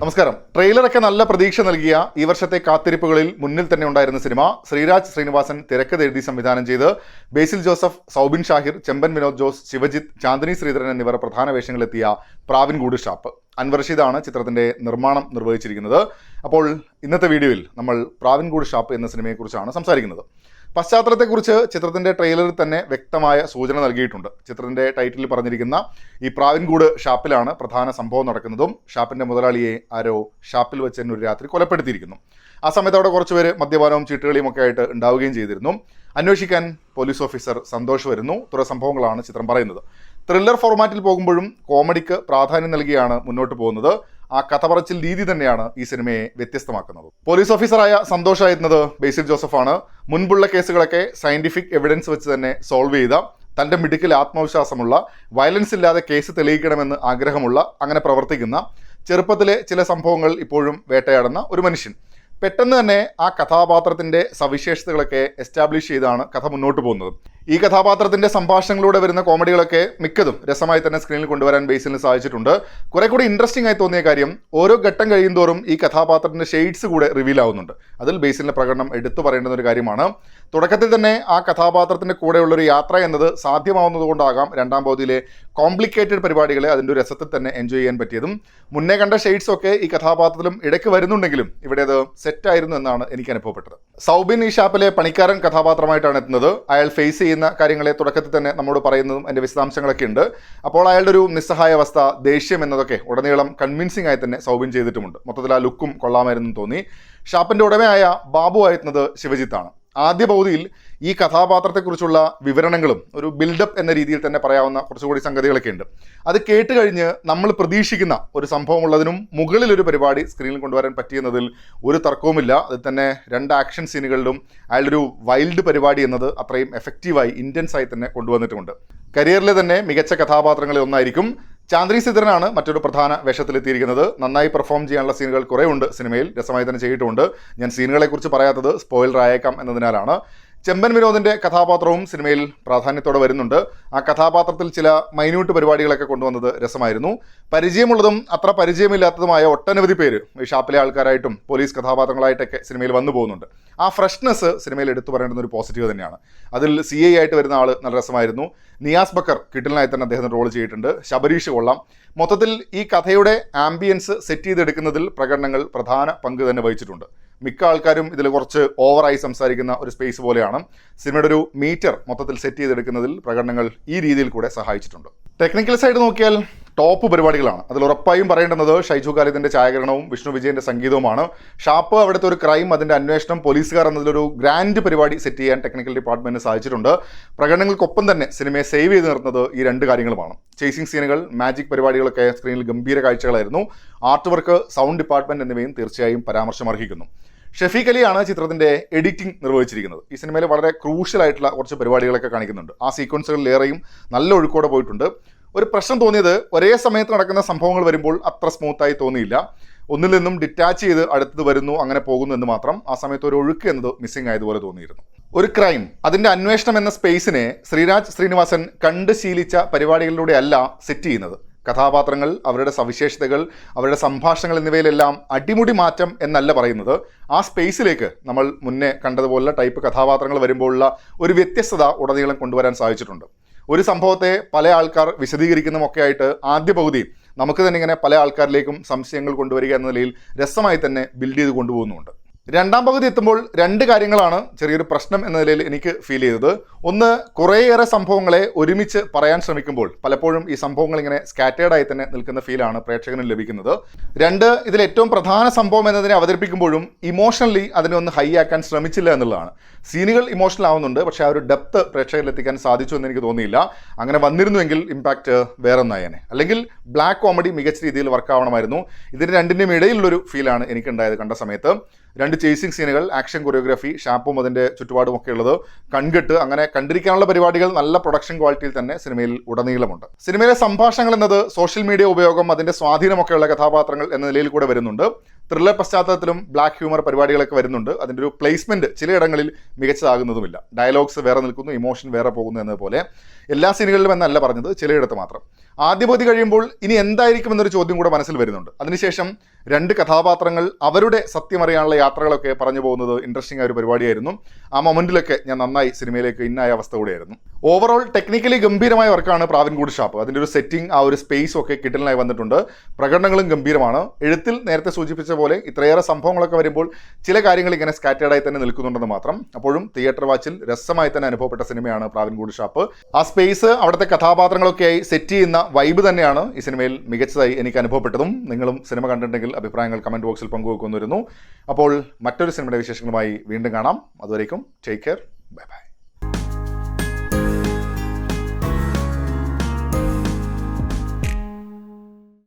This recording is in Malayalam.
നമസ്കാരം. ട്രെയിലറൊക്കെ നല്ല പ്രതീക്ഷ നൽകിയ ഈ വർഷത്തെ കാത്തിരിപ്പുകളിൽ മുന്നിൽ തന്നെ ഉണ്ടായിരുന്ന സിനിമ ശ്രീരാജ് ശ്രീനിവാസൻ തിരക്കഥ എഴുതി സംവിധാനം ചെയ്ത് ബേസിൽ ജോസഫ്, സൗബിൻ ഷാഹിർ, ചെമ്പൻ വിനോദ് ജോസ്, ശിവജിത്ത്, ചാന്ദിനി ശ്രീധരൻ എന്നിവർ പ്രധാന വേഷങ്ങളെത്തിയ പ്രാവിൻകൂട് ഷാപ്പ്. അൻവർ റഷീദാണ് ചിത്രത്തിന്റെ നിർമ്മാണം നിർവഹിച്ചിരിക്കുന്നത്. അപ്പോൾ ഇന്നത്തെ വീഡിയോയിൽ നമ്മൾ പ്രാവിൻകൂട് ഷാപ്പ് എന്ന സിനിമയെക്കുറിച്ചാണ് സംസാരിക്കുന്നത്. പശ്ചാത്തലത്തെക്കുറിച്ച് ചിത്രത്തിന്റെ ട്രെയിലറിൽ തന്നെ വ്യക്തമായ സൂചന നൽകിയിട്ടുണ്ട്. ചിത്രത്തിന്റെ ടൈറ്റിൽ പറഞ്ഞിരിക്കുന്ന ഈ പ്രാവിൻകൂട് ഷാപ്പിലാണ് പ്രധാന സംഭവം നടക്കുന്നതും ഷാപ്പിന്റെ മുതലാളിയെ ആരോ ഷാപ്പിൽ വെച്ച് തന്നെ ഒരു രാത്രി കൊലപ്പെടുത്തിയിരിക്കുന്നു. ആ സമയത്ത് അവിടെ കുറച്ചുപേര് മദ്യപാനവും ചീട്ടുകളിയും ഒക്കെ ആയിട്ട് ഉണ്ടാവുകയും ചെയ്തിരുന്നു. അന്വേഷിക്കാൻ പോലീസ് ഓഫീസർ സന്തോഷ് വരുന്നു. തുടർ സംഭവങ്ങളാണ് ചിത്രം പറയുന്നത്. ത്രില്ലർ ഫോർമാറ്റിൽ പോകുമ്പോഴും കോമഡിക്ക് പ്രാധാന്യം നൽകിയാണ് മുന്നോട്ട് പോകുന്നത്. ആ കഥ പറച്ചിൽ രീതി തന്നെയാണ് ഈ സിനിമയെ വ്യത്യസ്തമാക്കുന്നത്. പോലീസ് ഓഫീസറായ സന്തോഷ് ആയിരുന്നത് ബേസിൽ ജോസഫാണ്. മുൻപുള്ള കേസുകളൊക്കെ സയന്റിഫിക് എവിഡൻസ് വെച്ച് തന്നെ സോൾവ് ചെയ്ത, തൻ്റെ മിടുക്കിൽ ആത്മവിശ്വാസമുള്ള, വയലൻസ് ഇല്ലാതെ കേസ് തെളിയിക്കണമെന്ന് ആഗ്രഹമുള്ള, അങ്ങനെ പ്രവർത്തിക്കുന്ന, ചെറുപ്പത്തിലെ ചില സംഭവങ്ങൾ ഇപ്പോഴും വേട്ടയാടുന്ന ഒരു മനുഷ്യൻ. പെട്ടെന്ന് തന്നെ ആ കഥാപാത്രത്തിൻ്റെ സവിശേഷതകളൊക്കെ എസ്റ്റാബ്ലിഷ് ചെയ്താണ് കഥ മുന്നോട്ട് പോകുന്നത്. ഈ കഥാപാത്രത്തിൻ്റെ സംഭാഷണങ്ങളിലൂടെ വരുന്ന കോമഡികളൊക്കെ മിക്കതും രസമായി തന്നെ സ്ക്രീനിൽ കൊണ്ടുവരാൻ ബേസിലിന് സാധിച്ചിട്ടുണ്ട്. കുറെ കൂടി ഇൻട്രസ്റ്റിംഗ് ആയി തോന്നിയ കാര്യം, ഓരോ ഘട്ടം കഴിയുന്തോറും ഈ കഥാപാത്രത്തിൻ്റെ ഷെയ്ഡ്സ് കൂടെ റിവീൽ ആവുന്നുണ്ട്. അതിൽ ബേസിലിൻ്റെ പ്രകടനം എടുത്തു പറയേണ്ടുന്ന ഒരു കാര്യമാണ്. തുടക്കത്തിൽ തന്നെ ആ കഥാപാത്രത്തിൻ്റെ കൂടെയുള്ളൊരു യാത്ര എന്നത് സാധ്യമാവുന്നത് കൊണ്ടാകാം രണ്ടാം പകുതിയിലെ കോംപ്ലിക്കേറ്റഡ് പരിപാടികളെ അതിൻ്റെ ഒരു രസത്തിൽ തന്നെ എൻജോയ് ചെയ്യാൻ പറ്റിയതും. മുന്നേ കണ്ട ഷെയ്ഡ്സ് ഒക്കെ ഈ കഥാപാത്രത്തിലും ഇടയ്ക്ക് വരുന്നുണ്ടെങ്കിലും ഇവിടെ അത് സെറ്റായിരുന്നു എന്നാണ് എനിക്ക് അനുഭവപ്പെട്ടത്. സൗബിൻ ഈ ഷാപ്പിലെ പണിക്കാരൻ കഥാപാത്രമായിട്ടാണ് എത്തുന്നത്. അയാൾ ഫേസ് ചെയ്യുന്ന കാര്യങ്ങളെ തുടക്കത്തിൽ തന്നെ നമ്മോട് പറയുന്നതും അതിൻ്റെ വിശദാംശങ്ങളൊക്കെ ഉണ്ട്. അപ്പോൾ അയാളുടെ ഒരു നിസ്സഹായ അവസ്ഥ, ദേഷ്യം എന്നതൊക്കെ ഉടനീളം കൺവിൻസിംഗ് ആയി തന്നെ സൗബിൻ ചെയ്തിട്ടുമുണ്ട്. മൊത്തത്തിൽ ആ ലുക്കും കൊള്ളാമായിരുന്നു തോന്നി. ഷാപ്പിൻ്റെ ഉടമയായ ബാബു ആയിരുന്നത് ശിവജിത്താണ്. ആദ്യ പകുതിയിൽ ഈ കഥാപാത്രത്തെക്കുറിച്ചുള്ള വിവരണങ്ങളും ഒരു ബിൽഡപ്പ് എന്ന രീതിയിൽ തന്നെ പറയാവുന്ന കുറച്ചുകൂടി സംഗതികളൊക്കെ ഉണ്ട്. അത് കേട്ട് കഴിഞ്ഞ് നമ്മൾ പ്രതീക്ഷിക്കുന്ന ഒരു സംഭവമുള്ളതിനും മുകളിലൊരു പരിപാടി സ്ക്രീനിൽ കൊണ്ടുവരാൻ പറ്റിയെന്നതിൽ ഒരു തർക്കവുമില്ല. അതിൽ തന്നെ 2 ആക്ഷൻ സീനുകളിലും അയാളൊരു വൈൽഡ് പരിപാടി എന്നത് അത്രയും എഫക്റ്റീവായി, ഇൻറ്റൻസ് ആയി തന്നെ കൊണ്ടുവന്നിട്ടുമുണ്ട്. കരിയറിലെ തന്നെ മികച്ച കഥാപാത്രങ്ങളിൽ ഒന്നായിരിക്കും. ചാന്ദിനി ശ്രീധരനാണ് മറ്റൊരു പ്രധാന വേഷത്തിലെത്തിയിരിക്കുന്നത്. നന്നായി പെർഫോം ചെയ്യാനുള്ള സീനുകൾ കുറേ ഉണ്ട് സിനിമയിൽ, രസമായി തന്നെ ചെയ്തിട്ടുണ്ട്. ഞാൻ സീനുകളെക്കുറിച്ച് പറയാത്തത് സ്പോയിലർ ആയേക്കാം എന്നതിനാലാണ്. ചെമ്പൻ വിനോദിൻ്റെ കഥാപാത്രവും സിനിമയിൽ പ്രാധാന്യത്തോടെ വരുന്നുണ്ട്. ആ കഥാപാത്രത്തിൽ ചില മൈന്യൂട്ട് പരിപാടികളൊക്കെ കൊണ്ടുവന്നത് രസമായിരുന്നു. പരിചയമുള്ളതും അത്ര പരിചയമില്ലാത്തതുമായ ഒട്ടനവധി പേര് ഈ ഷാപ്പിലെ ആൾക്കാരായിട്ടും പോലീസ് കഥാപാത്രങ്ങളായിട്ടൊക്കെ സിനിമയിൽ വന്നു പോകുന്നുണ്ട്. ആ ഫ്രഷ്നെസ് സിനിമയിൽ എടുത്തു പറയേണ്ടുന്ന ഒരു പോസിറ്റീവ് തന്നെയാണ്. അതിൽ CI ആയിട്ട് വരുന്ന ആൾ നല്ല രസമായിരുന്നു. നിയാസ് ബക്കർ കിട്ടിലിനായി തന്നെ അദ്ദേഹത്തിന് റോൾ ചെയ്തിട്ടുണ്ട്. ശബരീഷ് കൊള്ളാം. മൊത്തത്തിൽ ഈ കഥയുടെ ആംബിയൻസ് സെറ്റ് ചെയ്തെടുക്കുന്നതിൽ പ്രകടനങ്ങൾ പ്രധാന പങ്ക് തന്നെ വഹിച്ചിട്ടുണ്ട്. മിക്ക ആൾക്കാരും ഇതിൽ കുറച്ച് ഓവറായി സംസാരിക്കുന്ന ഒരു സ്പേസ് പോലെയാണ്. സിനിമയുടെ ഒരു മീറ്റർ മൊത്തത്തിൽ സെറ്റ് ചെയ്തെടുക്കുന്നതിൽ പ്രകടനങ്ങൾ ഈ രീതിയിൽ കൂടെ സഹായിച്ചിട്ടുണ്ട്. ടെക്നിക്കൽ സൈഡ് നോക്കിയാൽ ടോപ്പ് പരിപാടികളാണ്. അതിൽ ഉറപ്പായും പറയേണ്ടുന്നത് ഷൈജു ഖാലിദിൻ്റെ ഛായാഗ്രഹണവും വിഷ്ണു വിജയൻ്റെ സംഗീതവുമാണ്. ഷാപ്പ്, അവിടുത്തെ ഒരു ക്രൈം, അതിൻ്റെ അന്വേഷണം, പോലീസുകാർ എന്നതിലൊരു ഗ്രാൻഡ് പരിപാടി സെറ്റ് ചെയ്യാൻ ടെക്നിക്കൽ ഡിപ്പാർട്ട്മെൻറ്റിന് സാധിച്ചിട്ടുണ്ട്. പ്രകടനങ്ങൾക്കൊപ്പം തന്നെ സിനിമയെ സേവ് ചെയ്ത് നിർത്തുന്നത് ഈ 2 കാര്യങ്ങളുമാണ്. ചേസിംഗ് സീനുകൾ, മാജിക് പരിപാടികളൊക്കെ സ്ക്രീനിൽ ഗംഭീര കാഴ്ചകളായിരുന്നു. ആർട്ട് വർക്ക്, സൗണ്ട് ഡിപ്പാർട്ട്മെൻറ്റ് എന്നിവയും തീർച്ചയായും പരാമർശമർഹിക്കുന്നു. ഷഫീഖ് അലിയാണ് ചിത്രത്തിൻ്റെ എഡിറ്റിംഗ് നിർവഹിച്ചിരിക്കുന്നത്. ഈ സിനിമയിൽ വളരെ ക്രൂഷ്യൽ ആയിട്ടുള്ള കുറച്ച് പരിപാടികളൊക്കെ കാണിക്കുന്നുണ്ട്. ആ സീക്വൻസുകളിലേറെയും നല്ല ഒഴുക്കോടെ പോയിട്ടുണ്ട്. ഒരു പ്രശ്നം തോന്നിയത്, ഒരേ സമയത്ത് നടക്കുന്ന സംഭവങ്ങൾ വരുമ്പോൾ അത്ര സ്മൂത്തായി തോന്നിയില്ല. ഒന്നിൽ നിന്നും ഡിറ്റാച്ച് ചെയ്ത് അടുത്തത് വരുന്നു, അങ്ങനെ പോകുന്നു എന്ന് മാത്രം. ആ സമയത്ത് ഒരു ഒഴുക്ക് എന്നത് മിസ്സിംഗ് ആയതുപോലെ തോന്നിയിരുന്നു. ഒരു ക്രൈം, അതിൻ്റെ അന്വേഷണം എന്ന സ്പേസിനെ ശ്രീരാജ് ശ്രീനിവാസൻ കണ്ട് ശീലിച്ച പരിപാടികളിലൂടെ അല്ല സെറ്റ് ചെയ്യുന്നത്. കഥാപാത്രങ്ങൾ, അവരുടെ സവിശേഷതകൾ, അവരുടെ സംഭാഷണങ്ങൾ എന്നിവയിലെല്ലാം അടിമുടി മാറ്റം എന്നല്ല പറയുന്നത്. ആ സ്പേസിലേക്ക് നമ്മൾ മുന്നേ കണ്ടതുപോലുള്ള ടൈപ്പ് കഥാപാത്രങ്ങൾ വരുമ്പോഴുള്ള ഒരു വ്യത്യസ്തത ഉടനീളം കൊണ്ടുവരാൻ സാധിച്ചിട്ടുണ്ട്. ഒരു സംഭവത്തെ പല ആൾക്കാർ വിശദീകരിക്കുന്നതുമൊക്കെ ആയിട്ട് ആദ്യ പകുതി നമുക്ക് തന്നെ ഇങ്ങനെ പല ആൾക്കാരിലേക്കും സംശയങ്ങൾ കൊണ്ടുവരിക എന്ന നിലയിൽ രസമായി തന്നെ ബിൽഡ് ചെയ്ത് കൊണ്ടുപോകുന്നുമുണ്ട്. രണ്ടാം പകുതി എത്തുമ്പോൾ 2 കാര്യങ്ങളാണ് ചെറിയൊരു പ്രശ്നം എന്ന നിലയിൽ എനിക്ക് ഫീൽ ചെയ്തത്. ഒന്ന്, കുറേയേറെ സംഭവങ്ങളെ ഒരുമിച്ച് പറയാൻ ശ്രമിക്കുമ്പോൾ പലപ്പോഴും ഈ സംഭവങ്ങൾ ഇങ്ങനെ സ്കാറ്റേർഡായി തന്നെ നിൽക്കുന്ന ഫീലാണ് പ്രേക്ഷകന് ലഭിക്കുന്നത്. 2, ഇതിൽ ഏറ്റവും പ്രധാന സംഭവം എന്നതിനെ അവതരിപ്പിക്കുമ്പോഴും ഇമോഷണലി അതിനെ ഒന്ന് ഹൈ ആക്കാൻ ശ്രമിച്ചില്ല എന്നുള്ളതാണ്. സീനുകൾ ഇമോഷണൽ ആവുന്നുണ്ട്, പക്ഷേ ആ ഒരു ഡെപ്ത് പ്രേക്ഷകരിൽ എത്തിക്കാൻ സാധിച്ചു എന്ന് എനിക്ക് തോന്നിയില്ല. അങ്ങനെ വന്നിരുന്നുവെങ്കിൽ ഇമ്പാക്റ്റ് വേറെ ഒന്നായേനെ. അല്ലെങ്കിൽ ബ്ലാക്ക് കോമഡി മികച്ച രീതിയിൽ വർക്കാവണമായിരുന്നു. ഇതിന് രണ്ടിൻ്റെയും ഇടയിലുള്ളൊരു ഫീലാണ് എനിക്കുണ്ടായത് കണ്ട സമയത്ത്. 2 ചേസിംഗ് സീനുകൾ, ആക്ഷൻ കൊറിയോഗ്രാഫി, ഷാപ്പും അതിൻ്റെ ചുറ്റുപാടും ഒക്കെ ഉള്ളത്, കൺകെട്ട്, അങ്ങനെ കണ്ടിരിക്കാനുള്ള പരിപാടികൾ നല്ല പ്രൊഡക്ഷൻ ക്വാളിറ്റിയിൽ തന്നെ സിനിമയിൽ ഉടനീളമുണ്ട്. സിനിമയിലെ സംഭാഷണങ്ങൾ എന്നത് സോഷ്യൽ മീഡിയ ഉപയോഗം, അതിൻ്റെ സ്വാധീനമൊക്കെയുള്ള കഥാപാത്രങ്ങൾ എന്ന നിലയിൽ കൂടെ വരുന്നുണ്ട്. ത്രില്ലർ പശ്ചാത്തലത്തിലും ബ്ലാക്ക് ഹ്യൂമർ പരിപാടികളൊക്കെ വരുന്നുണ്ട്. അതിൻ്റെ ഒരു പ്ലേസ്മെൻറ്റ് ചിലയിടങ്ങളിൽ മികച്ചതാകുന്നതുമില്ല. ഡയലോഗ്സ് വേറെ നിൽക്കുന്നു, ഇമോഷൻ വേറെ പോകുന്നു എന്നതുപോലെ. എല്ലാ സീനുകളിലും എന്നല്ല പറഞ്ഞത്, ചിലയിടത്ത് മാത്രം. ആദ്യ പകുതി കഴിയുമ്പോൾ ഇനി എന്തായിരിക്കും എന്നൊരു ചോദ്യം കൂടെ മനസ്സിൽ വരുന്നുണ്ട്. അതിനുശേഷം രണ്ട് കഥാപാത്രങ്ങൾ അവരുടെ സത്യമറിയാനുള്ള യാത്രകളൊക്കെ പറഞ്ഞു പോകുന്നത് ഇൻട്രസ്റ്റിംഗ് ആയ ഒരു പരിപാടിയായിരുന്നു. ആ മൊമെന്റിലൊക്കെ ഞാൻ നന്നായി സിനിമയിലേക്ക് ഇന്നായ അവസ്ഥ കൂടിയായിരുന്നു. ഓവറോൾ ടെക്നിക്കലി ഗംഭീരമായ വർക്കാണ് പ്രാവൻകൂട് ഷാപ്പ്. അതിൻ്റെ ഒരു സെറ്റിംഗ്, ആ ഒരു സ്പേസ് ഒക്കെ കിട്ടലിനായി വന്നിട്ടുണ്ട്. പ്രകടനങ്ങളും ഗംഭീരമാണ്. എഴുത്തിൽ നേരത്തെ സൂചിപ്പിച്ച പോലെ ഇത്രയേറെ സംഭവങ്ങളൊക്കെ വരുമ്പോൾ ചില കാര്യങ്ങൾ ഇങ്ങനെ സ്കാറ്റേഡായി തന്നെ നിൽക്കുന്നുണ്ടെന്ന് മാത്രം. അപ്പോഴും തിയേറ്റർ വാച്ചിൽ രസമായി തന്നെ അനുഭവപ്പെട്ട സിനിമയാണ് പ്രാവൻകൂട് ഷാപ്പ്. ആ സ്പേസ്, അവിടുത്തെ കഥാപാത്രങ്ങളൊക്കെയായി സെറ്റ് ചെയ്യുന്ന വൈബ് തന്നെയാണ് ഈ സിനിമയിൽ മികച്ചതായി എനിക്ക് അനുഭവപ്പെട്ടതും. നിങ്ങളും സിനിമ കണ്ടിട്ടുണ്ടെങ്കിൽ അഭിപ്രായങ്ങൾ കമൻറ്റ് ബോക്സിൽ പങ്കുവെക്കുന്നിരുന്നു. അപ്പോൾ മറ്റൊരു സിനിമയുടെ വിശേഷങ്ങളുമായി വീണ്ടും കാണാം. അതുവരേക്കും ടേക്ക് കെയർ, ബൈ ബൈ.